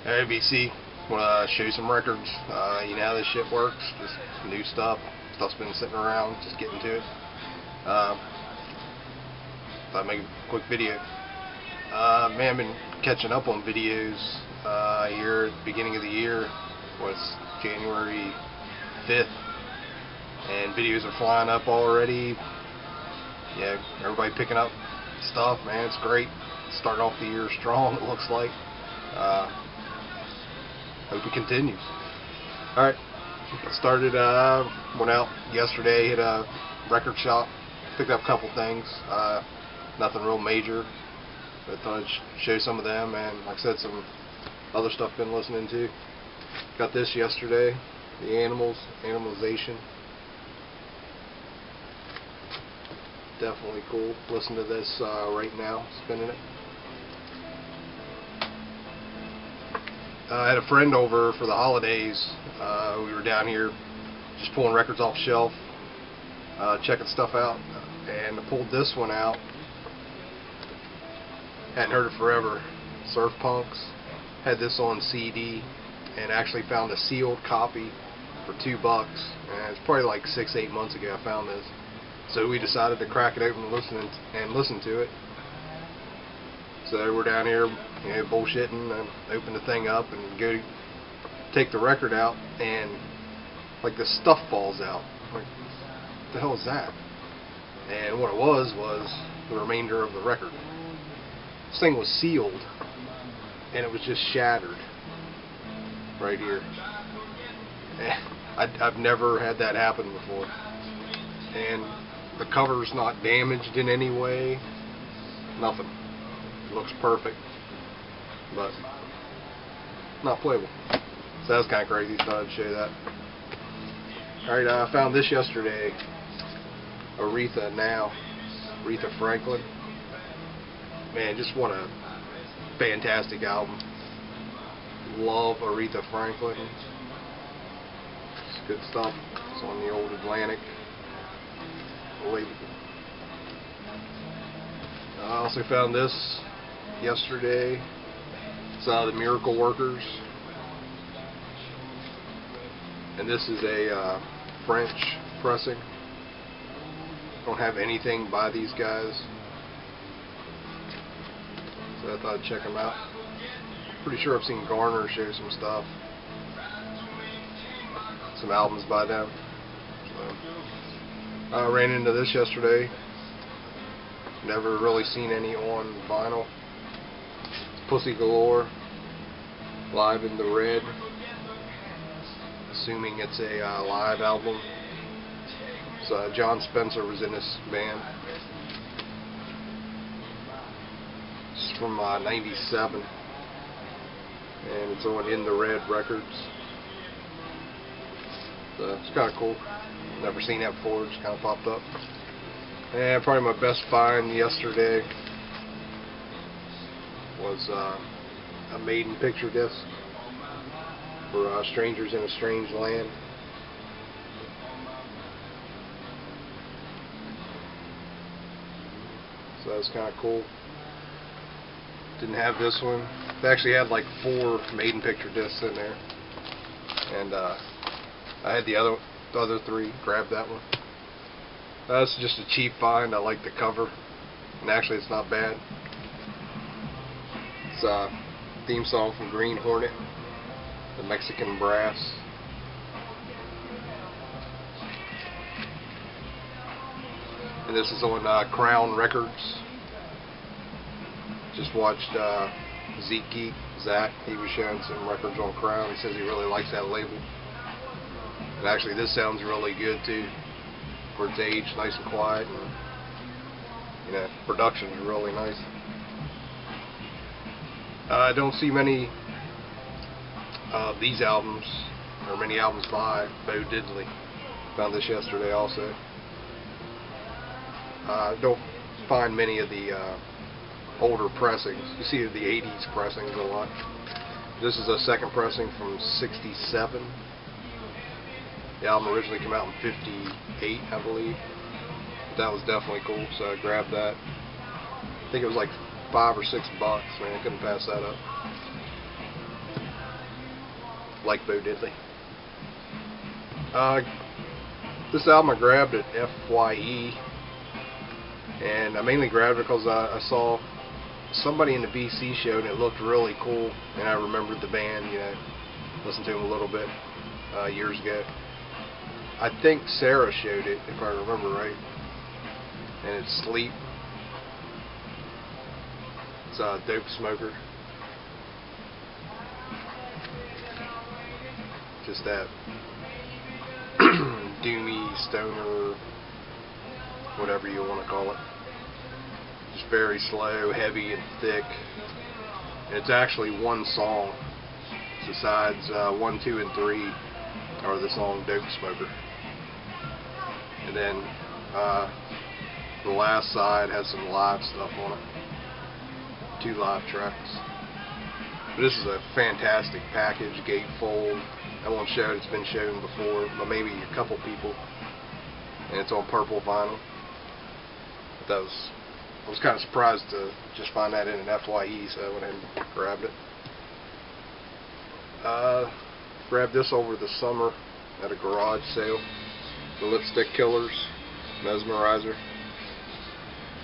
ABC, want to show you some records. You know how this shit works. Just new stuff. Stuff's been sitting around. Just getting to it. Thought I'd make a quick video. Man, I've been catching up on videos here at the beginning of the year. Was January 5th, and videos are flying up already. Yeah, everybody picking up stuff, man. It's great. Starting off the year strong, it looks like. Hope it continues. Alright, started, went out yesterday, hit a record shop, picked up a couple things, nothing real major, but I thought I'd show some of them, and like I said, some other stuff been listening to. Got this yesterday, the Animalization. Definitely cool. Listen to this right now, spinning it. I had a friend over for the holidays. We were down here just pulling records off the shelf, checking stuff out, and I pulled this one out. Hadn't heard it forever. Surf Punks. Had this on CD and actually found a sealed copy for $2. And it's probably like 6-8 months ago I found this. So we decided to crack it open and listen to it. So we're down here, you know, bullshitting, and open the thing up and go take the record out, and like the stuff falls out. Like, what the hell is that? And what it was the remainder of the record. This thing was sealed, and it was just shattered right here. I've never had that happen before. And the cover's not damaged in any way. Nothing. It looks perfect, but not playable. So that's kind of crazy. Thought I'd show you that. Alright, I found this yesterday. Aretha Franklin. Man, just what a fantastic album. Love Aretha Franklin. It's good stuff. It's on the old Atlantic label. I also found this yesterday. It's the Miracle Workers, and this is a French pressing. Don't have anything by these guys, so I thought I'd check them out. Pretty sure I've seen Garner show some stuff, some albums by them. So I ran into this yesterday. Never really seen any on vinyl. It's Pussy Galore, Live in the Red. Assuming it's a live album. So John Spencer was in this band. It's from '97, and it's on In the Red Records. So it's kind of cool. Never seen that before. It just kind of popped up. And probably my best find yesterday was a Maiden picture disc for Strangers in a Strange Land. So that's kind of cool. Didn't have this one. They actually had like 4 Maiden picture discs in there, and I had the other 3. Grabbed that one. That's just a cheap find. I like the cover, and actually it's not bad. It's a theme song from Green Hornet, the Mexican Brass. And this is on Crown Records. Just watched Zach, he was showing some records on Crown. He says he really likes that label. And actually this sounds really good too. For its age, nice and quiet, and you know, production is really nice. I don't see many of these albums, or many albums by Bo Diddley. Found this yesterday also. Don't find many of the older pressings. You see the 80s pressings a lot. This is a second pressing from '67. The album originally came out in '58, I believe. But that was definitely cool, so I grabbed that. I think it was like $5 or $6, man. I couldn't pass that up. like Bo Diddley. This album I grabbed at FYE, and I mainly grabbed it because I saw somebody in the BC show and it looked really cool, and I remembered the band, you know, listened to them a little bit years ago. I think Sarah showed it, if I remember right, and it's Sleep. It's a Dope Smoker. Just that doomy, stoner, whatever you want to call it. Just very slow, heavy, and thick. And it's actually one song. It's the sides 1, 2, and 3 are the song Dope Smoker. And then the last side has some live stuff on it. 2 live tracks. But this is a fantastic package, gatefold. That one showed, it's been shown before, but maybe a couple people. And it's on purple vinyl. But I was kind of surprised to just find that in an FYE, so I went ahead and grabbed it. Grabbed this over the summer at a garage sale. The Lipstick Killers, Mesmerizer.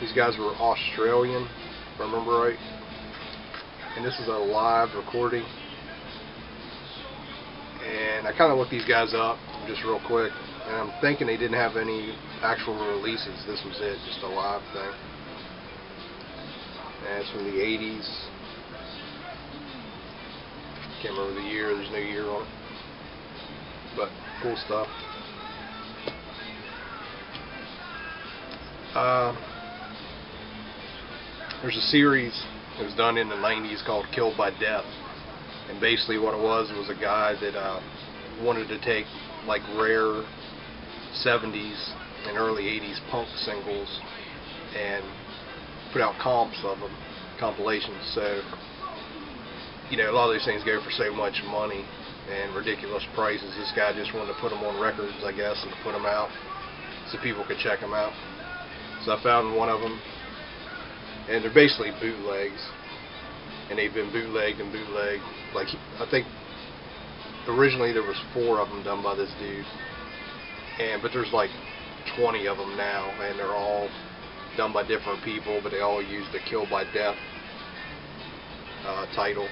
These guys were Australian, if I remember right. And this is a live recording. And I kind of looked these guys up just real quick, and I'm thinking they didn't have any actual releases. This was it, just a live thing. And it's from the 80s. Can't remember the year, there's no year on it. But cool stuff. There's a series that was done in the 90s called Killed by Death. And basically what it was a guy that wanted to take like rare 70s and early 80s punk singles and put out comps of them, compilations. So, you know, a lot of these things go for so much money and ridiculous prices. This guy just wanted to put them on records, I guess, and put them out so people could check them out. So I found one of them, and they're basically bootlegs. And they've been bootlegged and bootlegged. Like, I think originally there was 4 of them done by this dude, but there's like 20 of them now, and they're all done by different people, but they all use the Kill by Death title.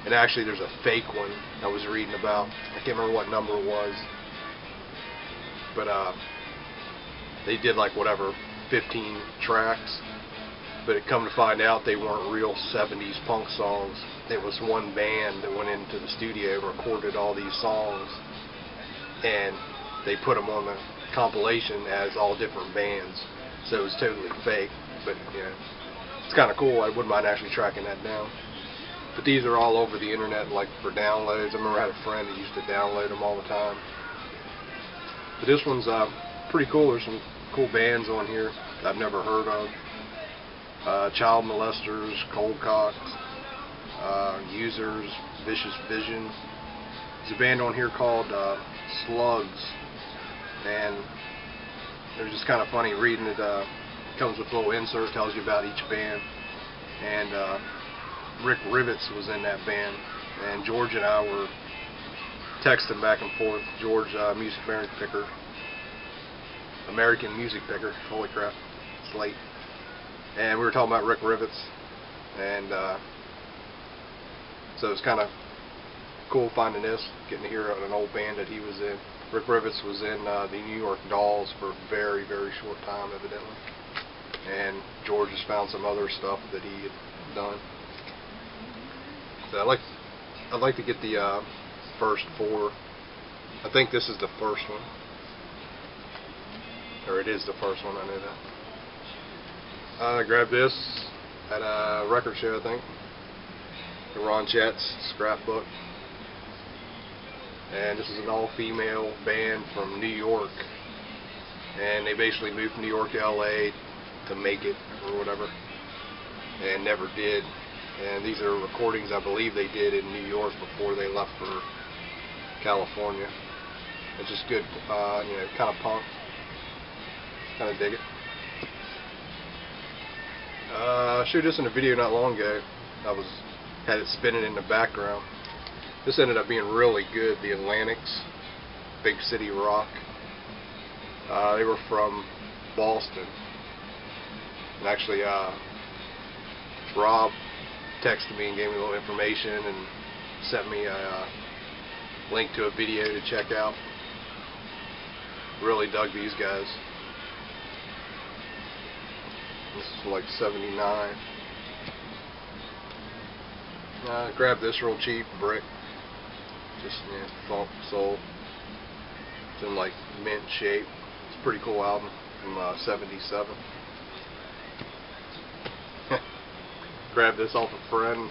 And actually there's a fake one I was reading about. I can't remember what number it was, but they did like whatever 15 tracks. But it come to find out they weren't real 70s punk songs. It was one band that went into the studio and recorded all these songs, and they put them on the compilation as all different bands. So it was totally fake, but you know, it's kind of cool. I wouldn't mind actually tracking that down. But these are all over the internet, like for downloads. I remember I had a friend that used to download them all the time. But this one's pretty cool. There's some cool bands on here that I've never heard of. Child Molesters, Cold Cocks, Users, Vicious Vision. There's a band on here called Slugs, and it was just kind of funny reading it. Comes with a little insert, tells you about each band, and Rick Rivets was in that band, and George and I were texting back and forth. George, American Music Picker, holy crap, it's late. And we were talking about Rick Rivets, and so it's kind of cool finding this, getting to hear an old band that he was in. Rick Rivets was in the New York Dolls for a very, very short time, evidently. And George just found some other stuff that he had done. So I'd like to get the first 4. I think this is the first one, or it is the first one. I know that. I grabbed this at a record show, I think, the Ron Chat's scrapbook. And this is an all-female band from New York, and they basically moved from New York to LA to make it or whatever, and never did. And these are recordings I believe they did in New York before they left for California. It's just good, you know, kind of punk. Kind of dig it. I showed this in a video not long ago. I had it spinning in the background. This ended up being really good. The Atlantics, Big City Rock. They were from Boston. And actually, Rob texted me and gave me a little information and sent me a link to a video to check out. Really dug these guys. This is like 79. Grabbed this real cheap, brick. Just sold. It's in like mint shape. It's a pretty cool album from 77. Grabbed this off a friend.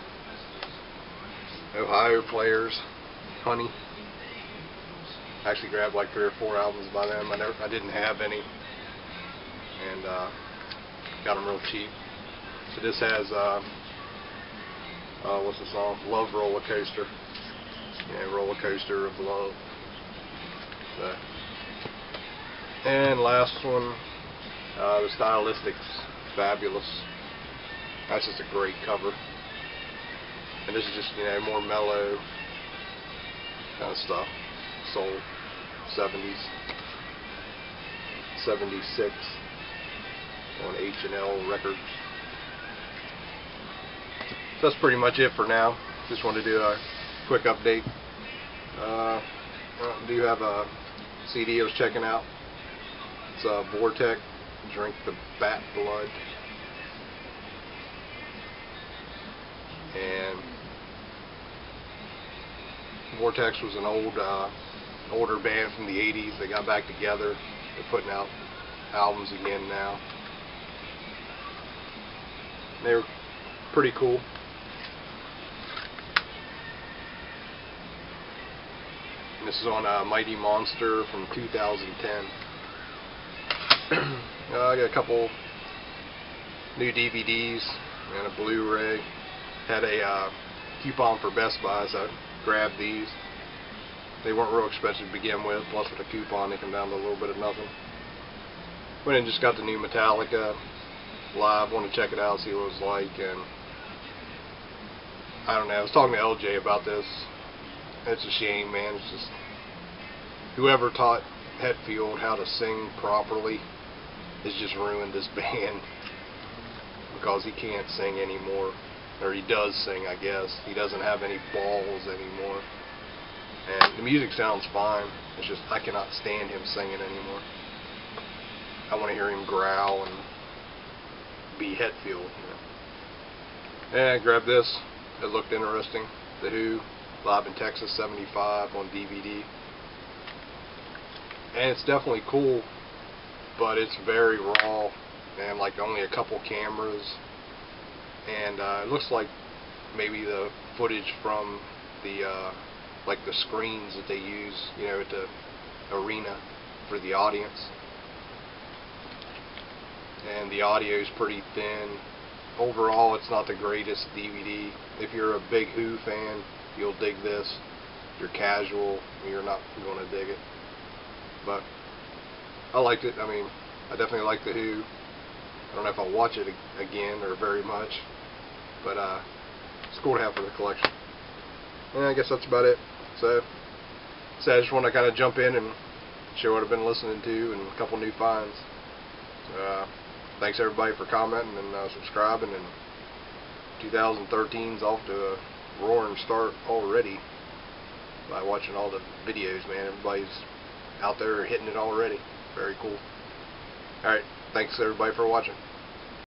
Ohio Players, Honey. Actually grabbed like 3 or 4 albums by them. I didn't have any, and got them real cheap. So this has what's the song? Love Roller Coaster. Yeah, Roller Coaster of Love. So. And last one, the Stylistics, Fabulous. That's just a great cover. And this is just, more mellow kind of stuff. Soul, 70s, 76 on H&L Records. So that's pretty much it for now. Just wanted to do a quick update. I do have a CD I was checking out. It's Vortex, Drink the Bat Blood. And Vortex was an older band from the 80s. They got back together. They're putting out albums again now. They were pretty cool. And this is on Mighty Monster from 2010. I got a couple new DVDs and a Blu-ray. Had a coupon for Best Buy, so I grabbed these. They weren't real expensive to begin with, plus with a coupon they come down to a little bit of nothing. Went and just got the new Metallica live, wanted to check it out, see what it was like, and I don't know, I was talking to LJ about this. It's a shame, man. It's just whoever taught Hetfield how to sing properly has just ruined this band, because he can't sing anymore. Or he does sing, I guess. He doesn't have any balls anymore. And the music sounds fine. It's just I cannot stand him singing anymore. I want to hear him growl and be Hetfield. And I grabbed this. It looked interesting. The Who, Live in Texas 75 on DVD. And it's definitely cool, but it's very raw. And like only a couple cameras. And it looks like maybe the footage from the like the screens that they use, at the arena for the audience. And the audio is pretty thin. Overall, it's not the greatest DVD. If you're a big Who fan, you'll dig this. If you're casual, you're not going to dig it. But I liked it. I mean, I definitely like the Who. I don't know if I'll watch it again or very much, but it's cool to have for the collection. And I guess that's about it. So I just want to kind of jump in and show what I've been listening to and a couple new finds. So, thanks everybody for commenting and subscribing. And 2013's off to a roaring start already by watching all the videos, man. Everybody's out there hitting it already. Very cool. Alright, thanks everybody for watching.